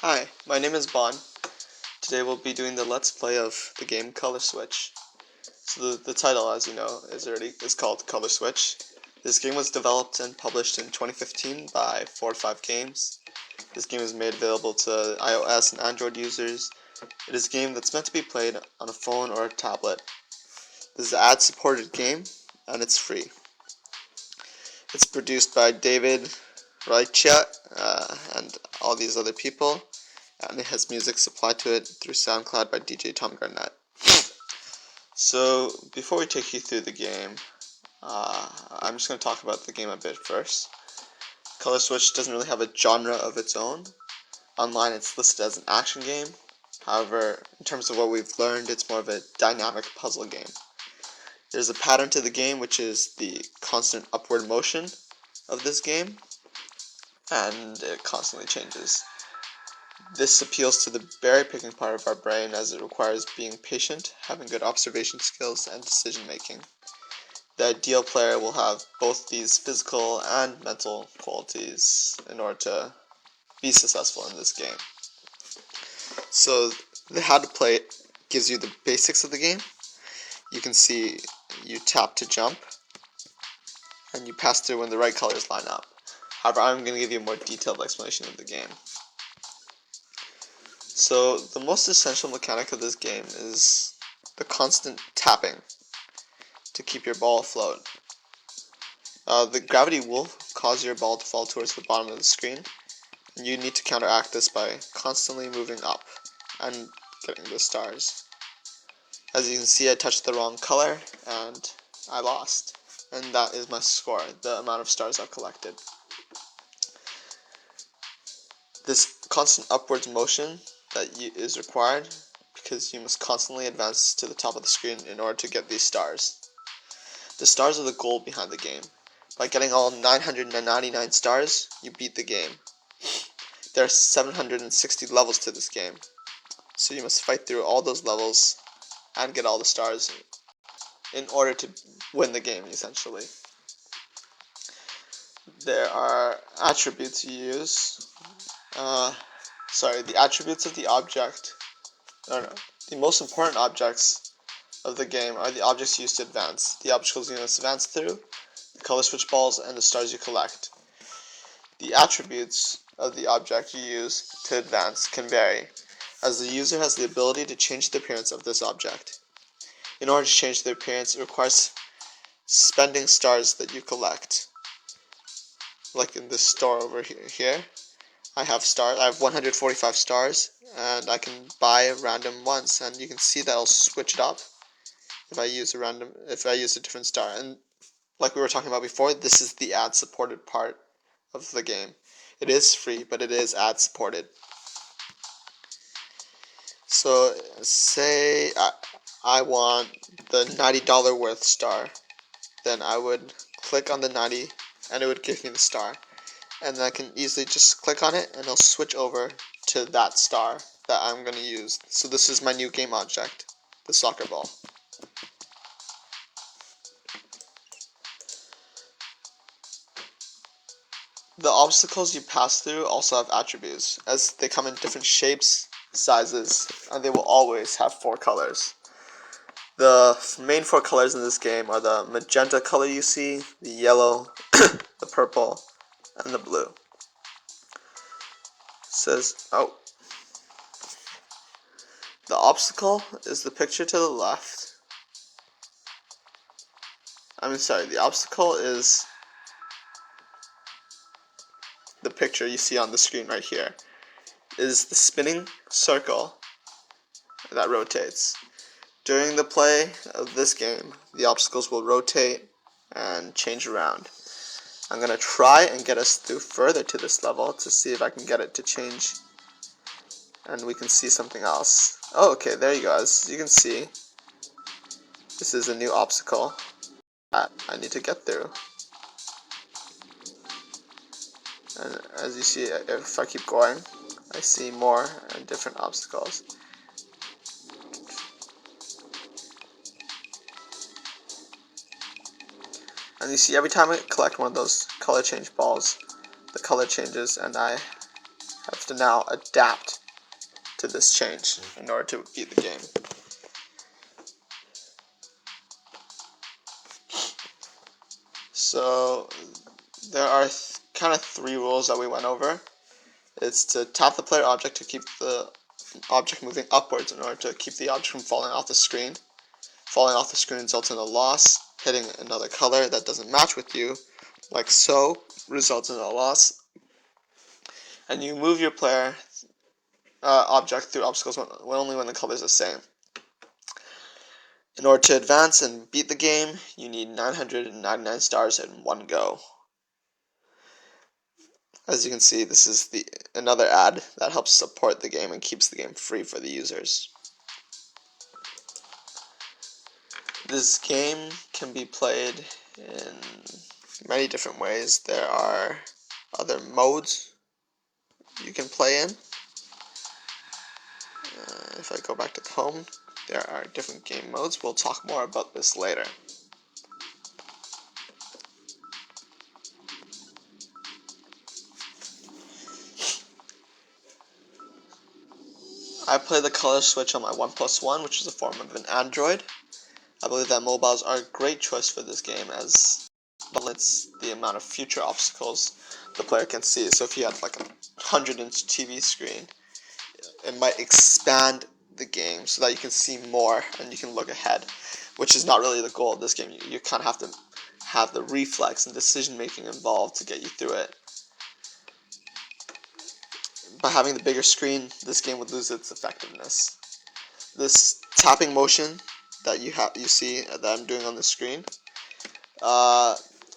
Hi, my name is Bon. Today we'll be doing the Let's Play of the game Color Switch. So the title, as you know, is called Color Switch. This game was developed and published in 2015 by 4-5 Games. This game is made available to iOS and Android users. It is a game that's meant to be played on a phone or a tablet. This is an ad-supported game, and it's free. It's produced by David Reichert and all these other people, and it has music supplied to it through SoundCloud by DJ Tom Garnett. So before we take you through the game, I'm just going to talk about the game a bit first. Color Switch doesn't really have a genre of its own. Online it's listed as an action game. However, in terms of what we've learned, it's more of a dynamic puzzle game. There's a pattern to the game, which is the constant upward motion of this game, and it constantly changes. This appeals to the berry picking part of our brain, as it requires being patient, having good observation skills, and decision making. The ideal player will have both these physical and mental qualities in order to be successful in this game. So the how to play it gives you the basics of the game. You can see you tap to jump, and you pass through when the right colors line up. However, I'm going to give you a more detailed explanation of the game. So the most essential mechanic of this game is the constant tapping to keep your ball afloat. The gravity will cause your ball to fall towards the bottom of the screen, and you need to counteract this by constantly moving up and getting the stars. As you can see, I touched the wrong color and I lost, and that is my score, the amount of stars I've collected. This constant upwards motion that is required because you must constantly advance to the top of the screen in order to get these stars. The stars are the goal behind the game. By getting all 999 stars, you beat the game. There are 760 levels to this game, so you must fight through all those levels and get all the stars in order to win the game, essentially. There are attributes you use. The attributes of the object. The most important objects of the game are the objects used to advance, the obstacles you must advance through, the color switch balls, and the stars you collect. The attributes of the object you use to advance can vary, as the user has the ability to change the appearance of this object. In order to change the appearance, it requires spending stars that you collect. Like in this store over here, I have 145 stars, and I can buy random ones, and you can see that I'll switch it up if I use a different star. And like we were talking about before, this is the ad supported part of the game. It is free, but it is ad supported. So say I want the $90 worth star, then I would click on the 90 and it would give me the star, and then I can easily just click on it and it'll switch over to that star that I'm going to use. So this is my new game object, the soccer ball. The obstacles you pass through also have attributes, as they come in different shapes, sizes, and they will always have 4 colors. The main 4 colors in this game are the magenta color you see, the yellow, the purple, and the blue. The obstacle is the picture to the left. The obstacle is the picture you see on the screen right here. It is the spinning circle that rotates. During the play of this game, the obstacles will rotate and change around. I'm going to try and get us through further to this level to see if I can get it to change, and we can see something else. Oh, okay, there you go. As you can see, this is a new obstacle that I need to get through. And as you see, if I keep going, I see more and different obstacles. And you see, every time I collect one of those color change balls, the color changes and I have have to now adapt to this change in order to beat the game. So there are kind of 3 rules that we went over. It's to tap the player object to keep the object moving upwards in order to keep the object from falling off the screen. Falling off the screen results in a loss. Hitting another color that doesn't match with you, like so, results in a loss. And you move your player object through obstacles only when the color is the same. In order to advance and beat the game, you need 999 stars in one go. As you can see, this is another ad that helps support the game and keeps the game free for the users. This game can be played in many different ways. There are other modes you can play in. If I go back to the home, there are different game modes. We'll talk more about this later. I play the color switch on my OnePlus One, which is a form of an Android. I believe that mobiles are a great choice for this game as it limits the amount of future obstacles the player can see. So if you had like a 100-inch TV screen, it might expand the game so that you can see more and you can look ahead, which is not really the goal of this game. You kind of have to have the reflex and decision making involved to get you through it. By having the bigger screen, this game would lose its effectiveness. This tapping motion that you see that I'm doing on the screen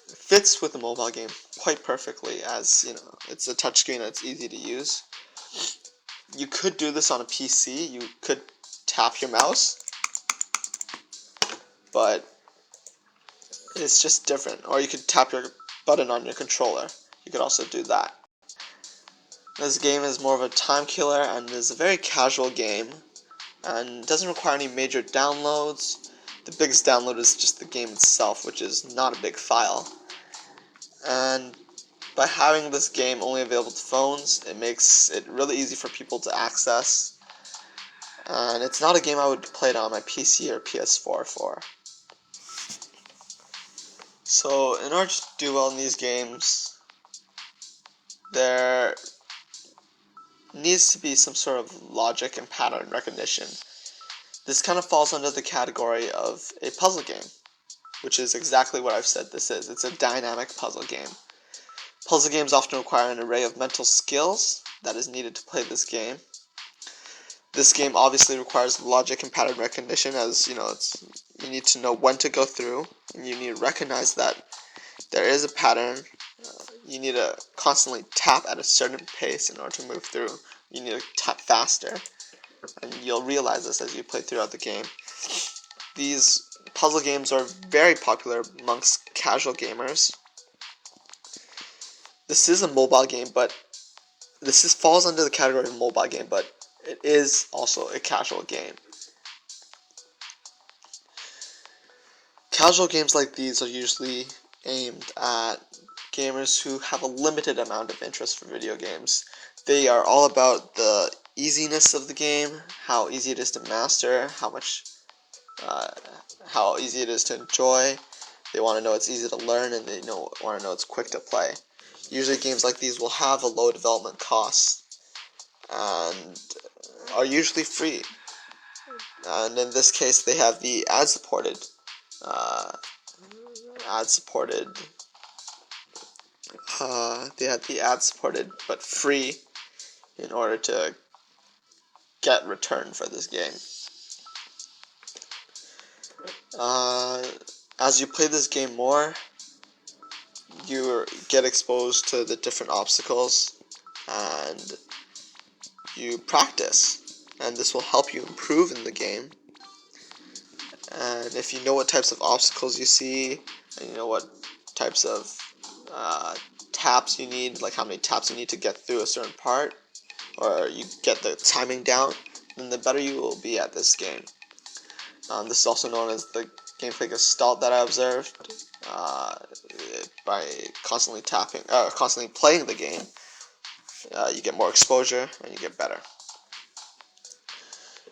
fits with the mobile game quite perfectly, as you know, it's a touchscreen and it's easy to use. You could do this on a PC. You could tap your mouse, but it's just different. Or you could tap your button on your controller. You could also do that. This game is more of a time killer and is a very casual game and doesn't require any major downloads. The biggest download is just the game itself, which is not a big file. And by having this game only available to phones, it makes it really easy for people to access. And it's not a game I would play it on my PC or PS4 for. So in order to do well in these games, there needs to be some sort of logic and pattern recognition. This kind of falls under the category of a puzzle game, which is exactly what I've said this is. It's a dynamic puzzle game. Puzzle games often require an array of mental skills that is needed to play this game. This game obviously requires logic and pattern recognition, as you know, you need to know when to go through, and you need to recognize that there is a pattern. You need to constantly tap at a certain pace in order to move through. You need to tap faster, and you'll realize this as you play throughout the game. These puzzle games are very popular amongst casual gamers. This is a mobile game, but falls under the category of mobile game, but it is also a casual game. Casual games like these are usually aimed at gamers who have a limited amount of interest for video games. They are all about the easiness of the game, how easy it is to master, how easy it is to enjoy. They want to know it's easy to learn, and they want to know it's quick to play. Usually games like these will have a low development cost and are usually free. And in this case, they have the ad-supported but free in order to get return for this game. As you play this game more, you get exposed to the different obstacles and you practice, and this will help you improve in the game. And if you know what types of obstacles you see, and you know what types of taps you need, like how many taps you need to get through a certain part, or you get the timing down, then the better you will be at this game. This is also known as the gameplay gestalt that I observed by constantly playing the game. you get more exposure and you get better.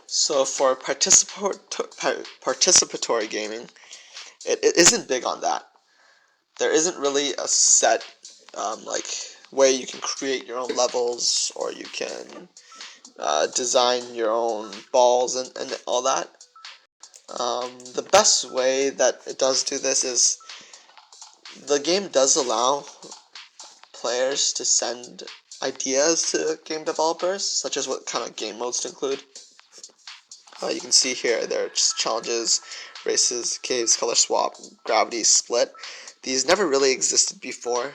So for participatory gaming, it isn't big on that. There isn't really a set like way you can create your own levels, or you can design your own balls and all that. The best way that it does do this is the game does allow players to send ideas to game developers, such as what kind of game modes to include. You can see here there are just challenges, races, caves, color swap, gravity, split. These never really existed before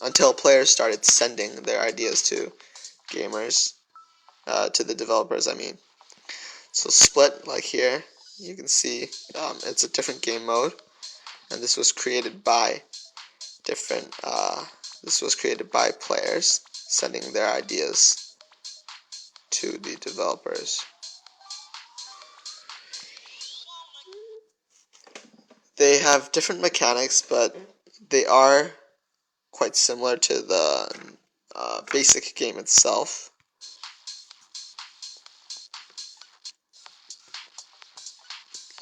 until players started sending their ideas to gamers, to the developers, I mean. So split, like here, you can see it's a different game mode, and this was created by players sending their ideas to the developers. They have different mechanics, but they are quite similar to the basic game itself.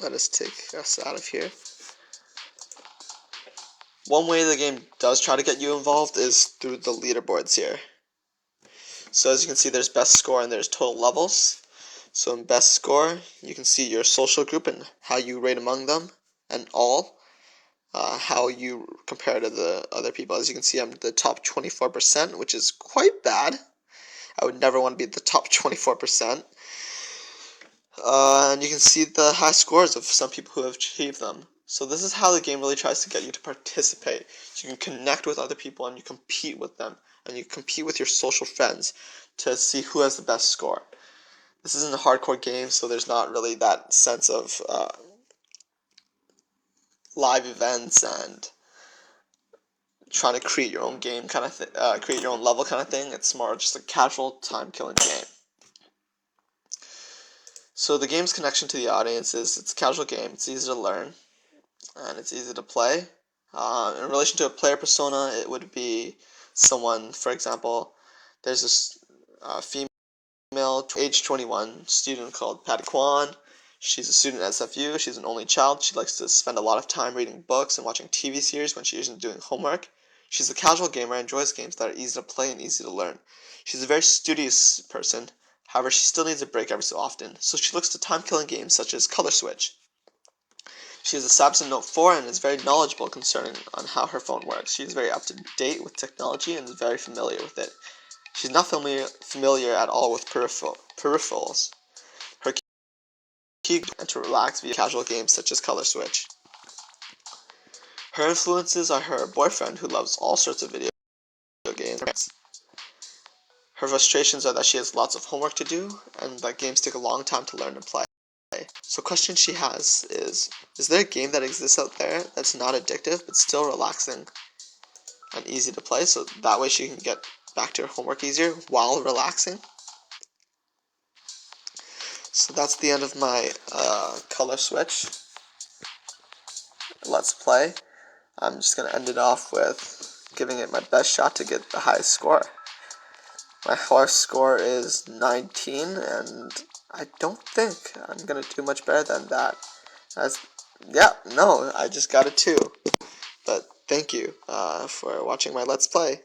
Let us take us out of here. One way the game does try to get you involved is through the leaderboards here. So as you can see, there's best score and there's total levels. So in best score, you can see your social group and how you rate among them, and all, how you compare to the other people. As you can see, I'm the top 24%, which is quite bad. I would never want to be at the top 24%. And you can see the high scores of some people who have achieved them. So this is how the game really tries to get you to participate. So you can connect with other people and you compete with them. And you compete with your social friends to see who has the best score. This isn't a hardcore game, so there's not really that sense of live events and trying to create your own game kind of create your own level kind of thing. It's more just a casual time-killing game. So the game's connection to the audience is it's a casual game. It's easy to learn and it's easy to play. In relation to a player persona, it would be someone, for example, there's this female age 21 student called Patty Kwan. She's a student at SFU. She's an only child. She likes to spend a lot of time reading books and watching TV series when she isn't doing homework. She's a casual gamer and enjoys games that are easy to play and easy to learn. She's a very studious person. However, she still needs a break every so often, so she looks to time-killing games such as Color Switch. She has a Samsung Note 4 and is very knowledgeable concerning on how her phone works. She is very up to date with technology and is very familiar with it. She's not familiar at all with peripherals. Her key is to relax via casual games such as Color Switch. Her influences are her boyfriend, who loves all sorts of video games. Her frustrations are that she has lots of homework to do and that games take a long time to learn and play. So question she has is there a game that exists out there that's not addictive but still relaxing and easy to play, so that way she can get back to her homework easier while relaxing? So that's the end of my Color Switch Let's Play. I'm just going to end it off with giving it my best shot to get the highest score. My highest score is 19, and I don't think I'm going to do much better than that. I just got a 2. But thank you for watching my Let's Play.